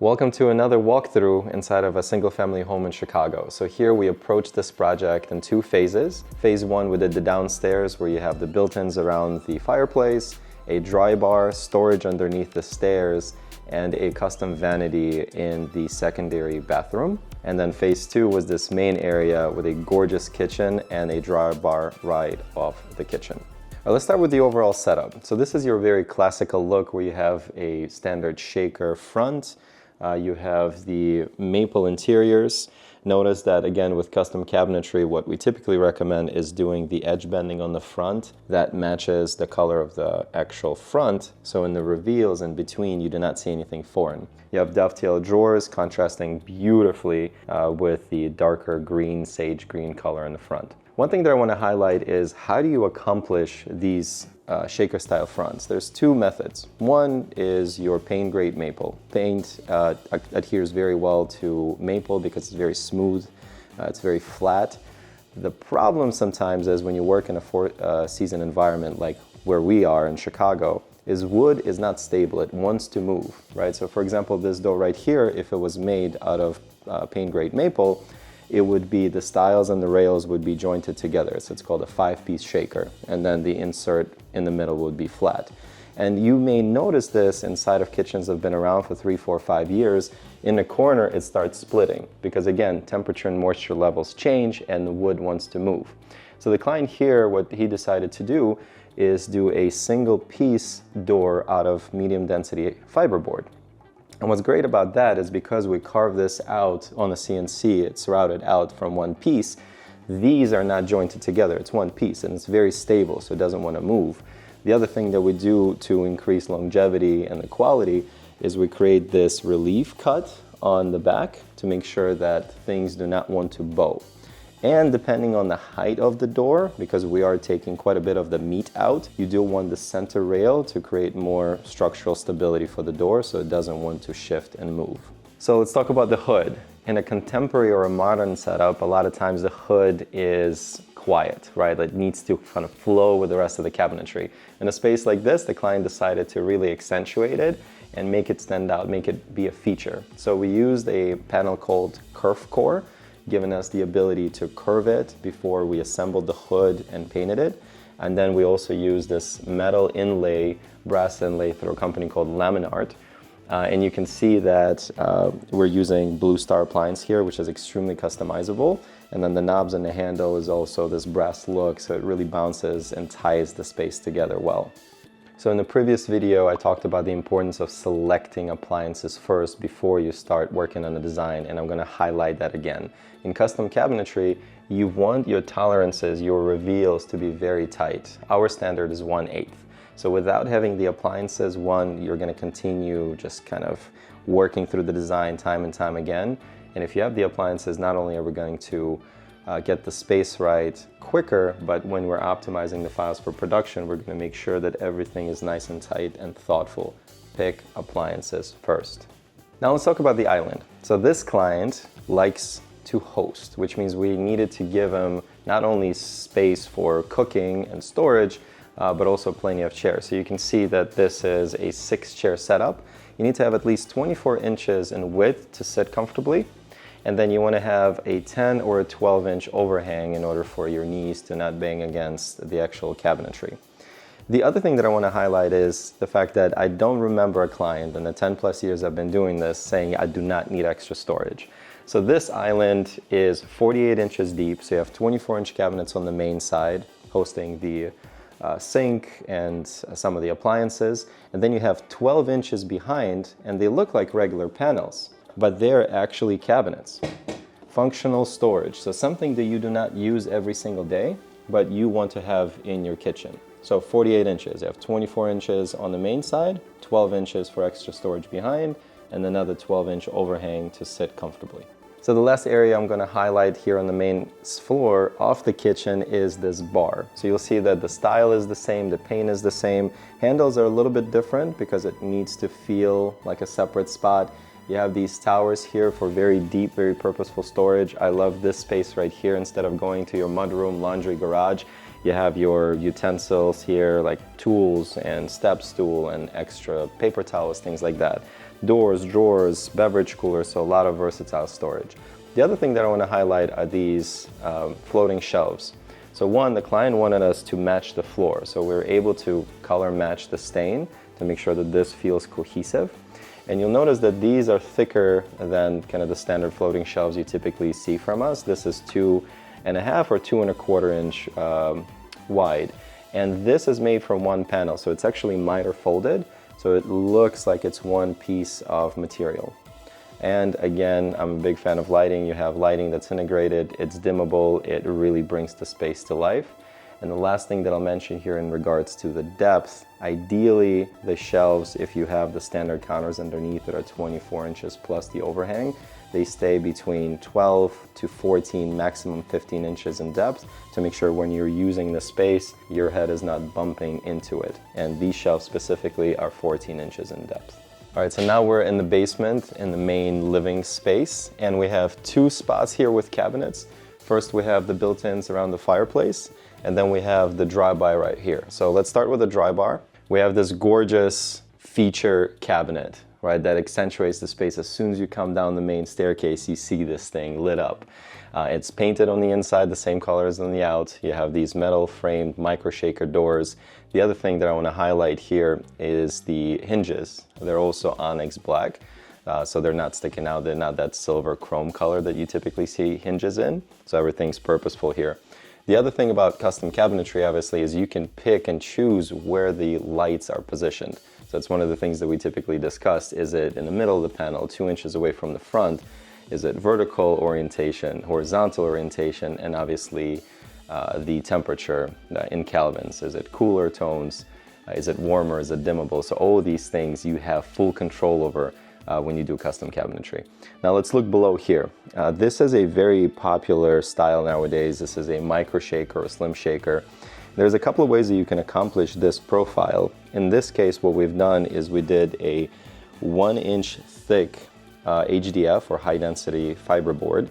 Welcome to another walkthrough inside of a single-family home in Chicago. So here we approach this project in two phases. Phase one, we did the downstairs where you have the built-ins around the fireplace, a dry bar, storage underneath the stairs, and a custom vanity in the secondary bathroom. And then phase two was this main area with a gorgeous kitchen and a dry bar right off the kitchen. Let's start with the overall setup. So this is your very classical look where you have a standard shaker front. You have the maple interiors. Notice that again with custom cabinetry, what we typically recommend is doing the edge bending on the front that matches the color of the actual front. So in the reveals in between, you do not see anything foreign. You have dovetail drawers contrasting beautifully with the darker green, sage green color in the front. One thing that I want to highlight is how do you accomplish these shaker style fronts? There's two methods. One is your paint grade maple. Paint adheres very well to maple because it's very smooth, it's very flat. The problem sometimes is when you work in a four-season environment like where we are in Chicago, is wood is not stable, it wants to move, right? So for example, this door right here, if it was made out of paint grade maple, it would be, the stiles and the rails would be jointed together. So it's called a 5-piece shaker. And then the insert in the middle would be flat. And you may notice this inside of kitchens that have been around for 3, 4, 5 years. In the corner, it starts splitting because again, temperature and moisture levels change and the wood wants to move. So the client here, what he decided to do is do a single piece door out of medium density fiberboard. And what's great about that is because we carve this out on the CNC, it's routed out from one piece, these are not jointed together. It's one piece and it's very stable, so it doesn't want to move. The other thing that we do to increase longevity and the quality is we create this relief cut on the back to make sure that things do not want to bow. And depending on the height of the door, because we are taking quite a bit of the meat out, you do want the center rail to create more structural stability for the door so it doesn't want to shift and move. So let's talk about the hood. In a contemporary or a modern setup, a lot of times the hood is quiet, right? It needs to kind of flow with the rest of the cabinetry. In a space like this, the client decided to really accentuate it and make it stand out, make it be a feature. So we used a panel called Curve Core, giving us the ability to curve it before we assembled the hood and painted it. And then we also use this metal inlay, brass inlay through a company called Laminates. And you can see that we're using Blue Star appliance here, which is extremely customizable. And then the knobs and the handle is also this brass look, so it really bounces and ties the space together well. So in the previous video, I talked about the importance of selecting appliances first before you start working on the design, and I'm going to highlight that again. In custom cabinetry, you want your tolerances, your reveals to be very tight. Our standard is 1/8. So without having the appliances, you're going to continue just kind of working through the design time and time again. And if you have the appliances, not only are we going to get the space right quicker, but when we're optimizing the files for production, we're going to make sure that everything is nice and tight and thoughtful. Pick appliances first. Now let's talk about the island. So this client likes to host, which means we needed to give him not only space for cooking and storage, but also plenty of chairs. So you can see that this is a 6-chair setup. You need to have at least 24 inches in width to sit comfortably. And then you want to have a 10 or a 12-inch overhang in order for your knees to not bang against the actual cabinetry. The other thing that I want to highlight is the fact that I don't remember a client in the 10+ years I've been doing this saying I do not need extra storage. So this island is 48 inches deep, so you have 24-inch cabinets on the main side hosting the sink and some of the appliances, and then you have 12 inches behind and they look like regular panels, but they're actually cabinets. Functional storage, so something that you do not use every single day, but you want to have in your kitchen. So 48 inches, you have 24 inches on the main side, 12 inches for extra storage behind, and another 12-inch overhang to sit comfortably. So the last area I'm going to highlight here on the main floor of the kitchen is this bar. So you'll see that the style is the same, the paint is the same. Handles are a little bit different because it needs to feel like a separate spot. You have these towers here for very deep, very purposeful storage. I love this space right here. Instead of going to your mudroom, laundry, garage, you have your utensils here like tools and step stool and extra paper towels, things like that. doors, drawers, beverage coolers, so a lot of versatile storage. The other thing that I want to highlight are these floating shelves. So one, the client wanted us to match the floor, so we were able to color match the stain to make sure that this feels cohesive. And you'll notice that these are thicker than kind of the standard floating shelves you typically see from us. This is 2.5 or 2.25 inch wide. And this is made from one panel, so it's actually miter folded, so it looks like it's one piece of material. And again, I'm a big fan of lighting. You have lighting that's integrated, it's dimmable, it really brings the space to life. And the last thing that I'll mention here in regards to the depth, ideally the shelves, if you have the standard counters underneath that are 24 inches plus the overhang, they stay between 12 to 14, maximum 15 inches in depth to make sure when you're using the space, your head is not bumping into it. And these shelves specifically are 14 inches in depth. All right, so now we're in the basement in the main living space, and we have two spots here with cabinets. First, we have the built-ins around the fireplace, and then we have the dry bar right here. So let's start with the dry bar. We have this gorgeous feature cabinet, right, that accentuates the space. As soon as you come down the main staircase, you see this thing lit up. It's painted on the inside the same color as on the out. You have these metal framed micro shaker doors. The other thing that I want to highlight here is the hinges. They're also onyx black, so they're not sticking out. They're not that silver chrome color that you typically see hinges in. So everything's purposeful here. The other thing about custom cabinetry, obviously, is you can pick and choose where the lights are positioned. So it's one of the things that we typically discuss. Is it in the middle of the panel, 2 inches away from the front? Is it vertical orientation, horizontal orientation, and obviously the temperature in kelvins? Is it cooler tones? Is it warmer? Is it dimmable? So all of these things you have full control over when you do custom cabinetry. Now let's look below here. This is a very popular style nowadays. This is a micro shaker or slim shaker. There's a couple of ways that you can accomplish this profile. In this case, what we've done is we did a 1-inch thick HDF or high density fiberboard,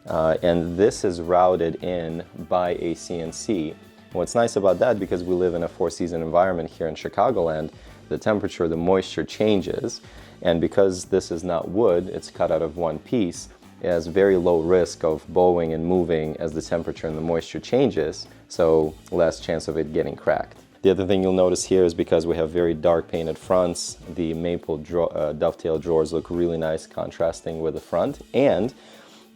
and this is routed in by a CNC. What's nice about that, because we live in a 4-season environment here in Chicagoland, the temperature, the moisture changes, and because this is not wood, it's cut out of one piece, it has very low risk of bowing and moving as the temperature and the moisture changes, so less chance of it getting cracked. The other thing you'll notice here is because we have very dark painted fronts, the maple dovetail drawers look really nice contrasting with the front. And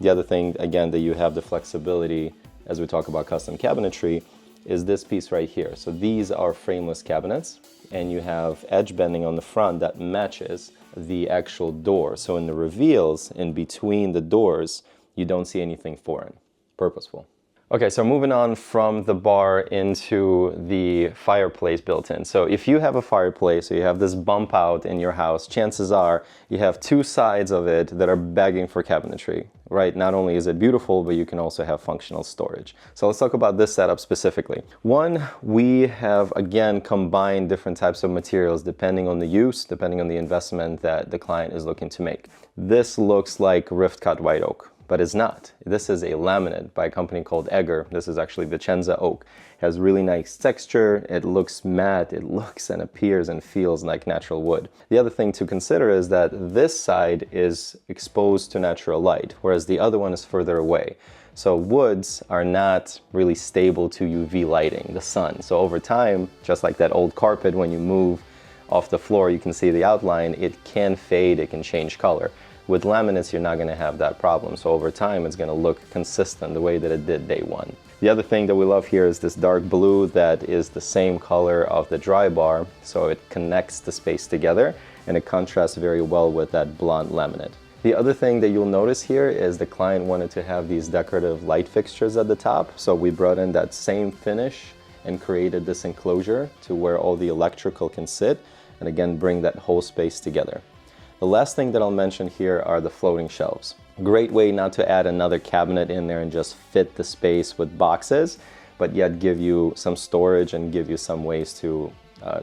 the other thing, again, that you have the flexibility as we talk about custom cabinetry is this piece right here. So these are frameless cabinets, and you have edge bending on the front that matches the actual door. So in the reveals, in between the doors, you don't see anything foreign, purposeful. Okay, so moving on from the bar into the fireplace built in. So if you have a fireplace, or you have this bump out in your house, chances are you have two sides of it that are begging for cabinetry, right? Not only is it beautiful, but you can also have functional storage. So let's talk about this setup specifically. One, we have, again, combined different types of materials depending on the use, depending on the investment that the client is looking to make. This looks like rift cut white oak, but it's not. This is a laminate by a company called Egger. This is actually Vicenza oak. It has really nice texture. It looks matte. It looks and appears and feels like natural wood. The other thing to consider is that this side is exposed to natural light, whereas the other one is further away. So woods are not really stable to UV lighting, the sun. So over time, just like that old carpet, when you move off the floor, you can see the outline. It can fade, it can change color. With laminates, you're not going to have that problem. So over time, it's going to look consistent the way that it did day one. The other thing that we love here is this dark blue that is the same color of the dry bar. So it connects the space together and it contrasts very well with that blonde laminate. The other thing that you'll notice here is the client wanted to have these decorative light fixtures at the top. So we brought in that same finish and created this enclosure to where all the electrical can sit and again, bring that whole space together. The last thing that I'll mention here are the floating shelves. Great way not to add another cabinet in there and just fit the space with boxes, but yet give you some storage and give you some ways to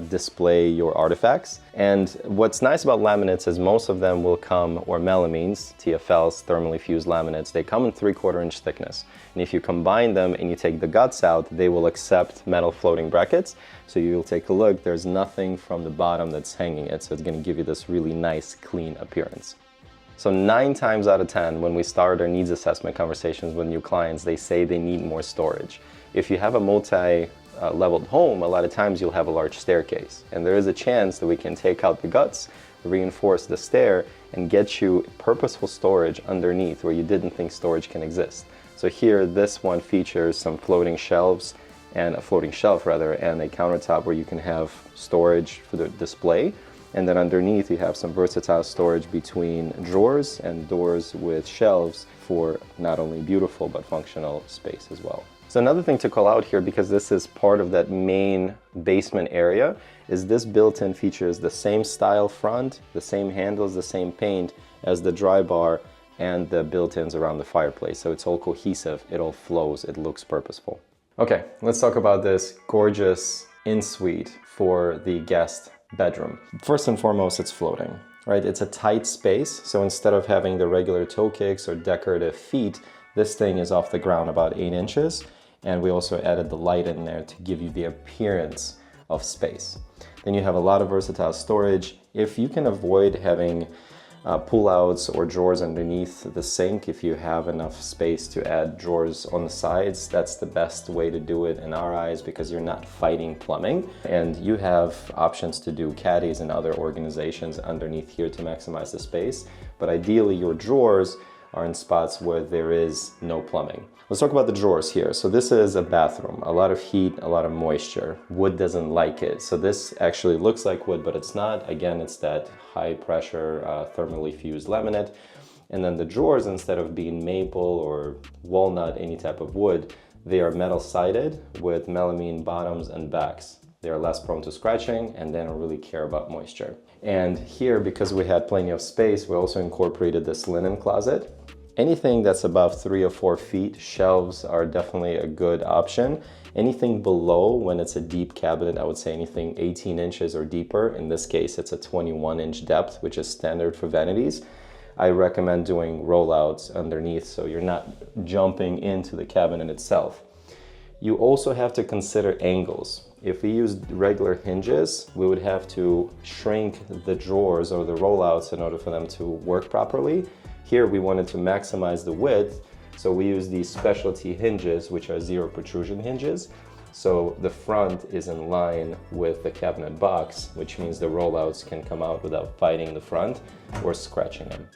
display your artifacts. And what's nice about laminates is most of them will come, or melamines, TFLs, thermally fused laminates, they come in 3/4 inch thickness. And if you combine them and you take the guts out, they will accept metal floating brackets. So you'll take a look, there's nothing from the bottom that's hanging it. So it's going to give you this really nice, clean appearance. So 9 times out of 10, when we start our needs assessment conversations with new clients, they say they need more storage. If you have a multi-leveled home, a lot of times you'll have a large staircase. And there is a chance that we can take out the guts, reinforce the stair, and get you purposeful storage underneath where you didn't think storage can exist. So here, this one features some floating shelves, and a floating shelf rather, and a countertop where you can have storage for the display. And then underneath you have some versatile storage between drawers and doors with shelves for not only beautiful but functional space as well. So another thing to call out here, because this is part of that main basement area, is this built-in features the same style front, the same handles, the same paint as the dry bar and the built-ins around the fireplace. So it's all cohesive, it all flows, it looks purposeful. Okay, let's talk about this gorgeous in-suite for the guest bedroom. First and foremost, it's floating, right? It's a tight space, so instead of having the regular toe kicks or decorative feet, this thing is off the ground about 8 inches, and we also added the light in there to give you the appearance of space. Then you have a lot of versatile storage. If you can avoid having pull-outs or drawers underneath the sink, if you have enough space to add drawers on the sides, that's the best way to do it in our eyes, because you're not fighting plumbing. And you have options to do caddies and other organizations underneath here to maximize the space. But ideally your drawers are in spots where there is no plumbing. Let's talk about the drawers here. So this is a bathroom, a lot of heat, a lot of moisture. Wood doesn't like it. So this actually looks like wood, but it's not. Again, it's that high pressure thermally fused laminate. And then the drawers, instead of being maple or walnut, any type of wood, they are metal sided with melamine bottoms and backs. They are less prone to scratching and they don't really care about moisture. And here, because we had plenty of space, we also incorporated this linen closet. Anything that's above 3 or 4 feet, shelves are definitely a good option. Anything below, when it's a deep cabinet, I would say anything 18 inches or deeper. In this case, it's a 21-inch depth, which is standard for vanities. I recommend doing rollouts underneath so you're not jumping into the cabinet itself. You also have to consider angles. If we used regular hinges, we would have to shrink the drawers or the rollouts in order for them to work properly. Here we wanted to maximize the width, so we use these specialty hinges, which are zero protrusion hinges. So the front is in line with the cabinet box, which means the rollouts can come out without biting the front or scratching them.